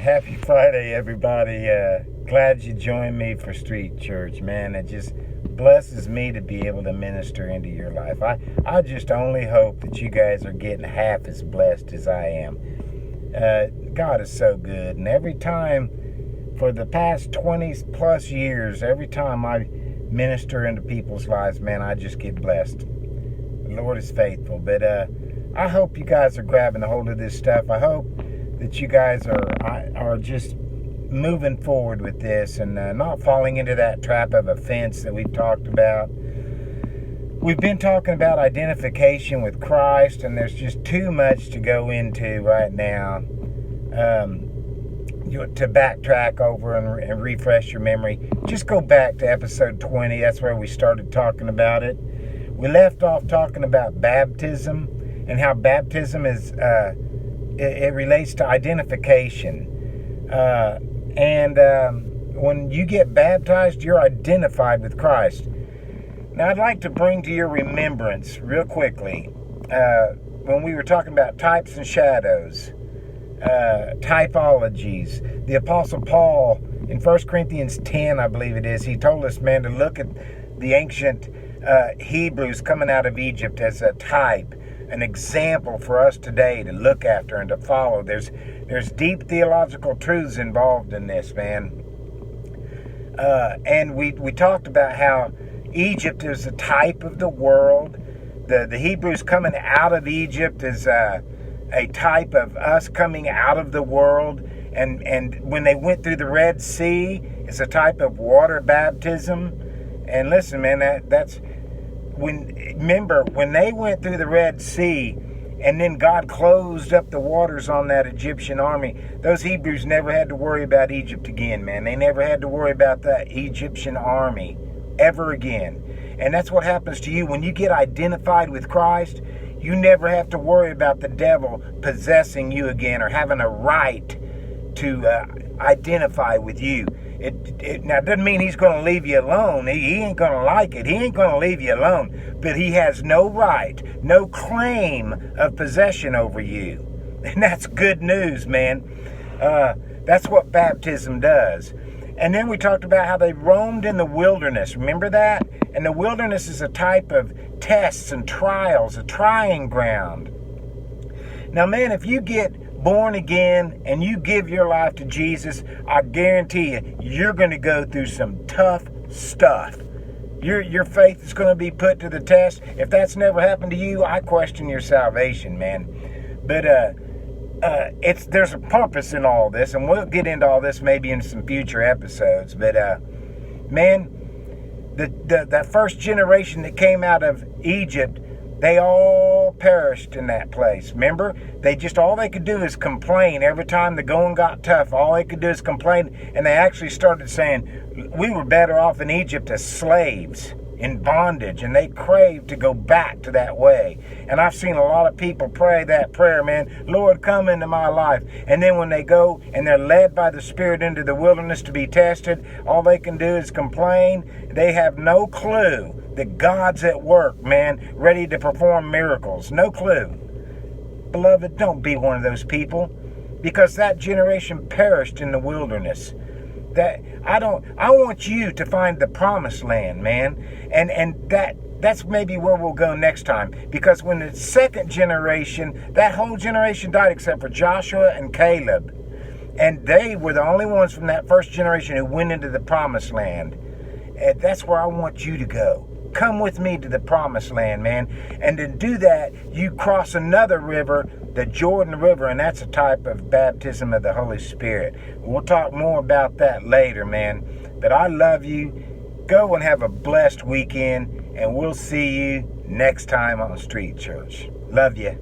Happy Friday, everybody. Glad you joined me for Street Church, man. It just blesses me to be able to minister into your life. I just only hope that you guys are getting half as blessed as I am. God is so good. And every time, for the past 20 plus years, every time I minister into people's lives, man, I just get blessed. The Lord is faithful. But I hope you guys are grabbing a hold of this stuff. I hope that you guys are just moving forward with this and not falling into that trap of offense that we've talked about. We've been talking about identification with Christ, and there's just too much to go into right now. To backtrack over and refresh your memory, just go back to episode 20. That's where we started talking about it. We left off talking about baptism and how baptism is it relates to identification. When you get baptized, you're identified with Christ. Now, I'd like to bring to your remembrance real quickly when we were talking about types and shadows, typologies. The Apostle Paul in 1 Corinthians 10, I believe it is, he told us, man, to look at the ancient Hebrews coming out of Egypt as a type, an example for us today to look after and to follow. There's deep theological truths involved in this, man. And we talked about how Egypt is a type of the world. The Hebrews coming out of Egypt is a type of us coming out of the world. And when they went through the Red Sea, it's a type of water baptism. And listen, man, that's remember when they went through the Red Sea and then God closed up the waters on that Egyptian army, those Hebrews never had to worry about Egypt again, man. They never had to worry about that Egyptian army ever again. And that's what happens to you when you get identified with Christ. You never have to worry about the devil possessing you again or having a right to identify with you. Now, it doesn't mean he's going to leave you alone. He ain't going to like it. He ain't going to leave you alone. But he has no right, no claim of possession over you. And that's good news, man. That's what baptism does. And then we talked about how they roamed in the wilderness. Remember that? And the wilderness is a type of tests and trials, a trying ground. Now, man, if you get born again and you give your life to Jesus, I guarantee you, you're going to go through some tough stuff. Your faith is going to be put to the test. If that's never happened to you, I question your salvation, man. But there's a purpose in all this, and we'll get into all this maybe in some future episodes. But man, that first generation that came out of Egypt, they all perished in that place. Remember? All they could do is complain. Every time the going got tough, all they could do is complain. And they actually started saying, we were better off in Egypt as slaves, in bondage. And they craved to go back to that way. And I've seen a lot of people pray that prayer, man. Lord, come into my life. And then when they go and they're led by the Spirit into the wilderness to be tested, all they can do is complain. They have no clue that God's at work, man, ready to perform miracles. No clue. Beloved, don't be one of those people, because that generation perished in the wilderness. I want you to find the promised land, man. And that's maybe where we'll go next time, because when the second generation, that whole generation died except for Joshua and Caleb. And they were the only ones from that first generation who went into the promised land. And that's where I want you to go. Come with me to the promised land, man. And to do that, you cross another river, the Jordan River, and that's a type of baptism of the Holy Spirit. We'll talk more about that later, man. But I love you. Go and have a blessed weekend, and we'll see you next time on Street Church. Love you.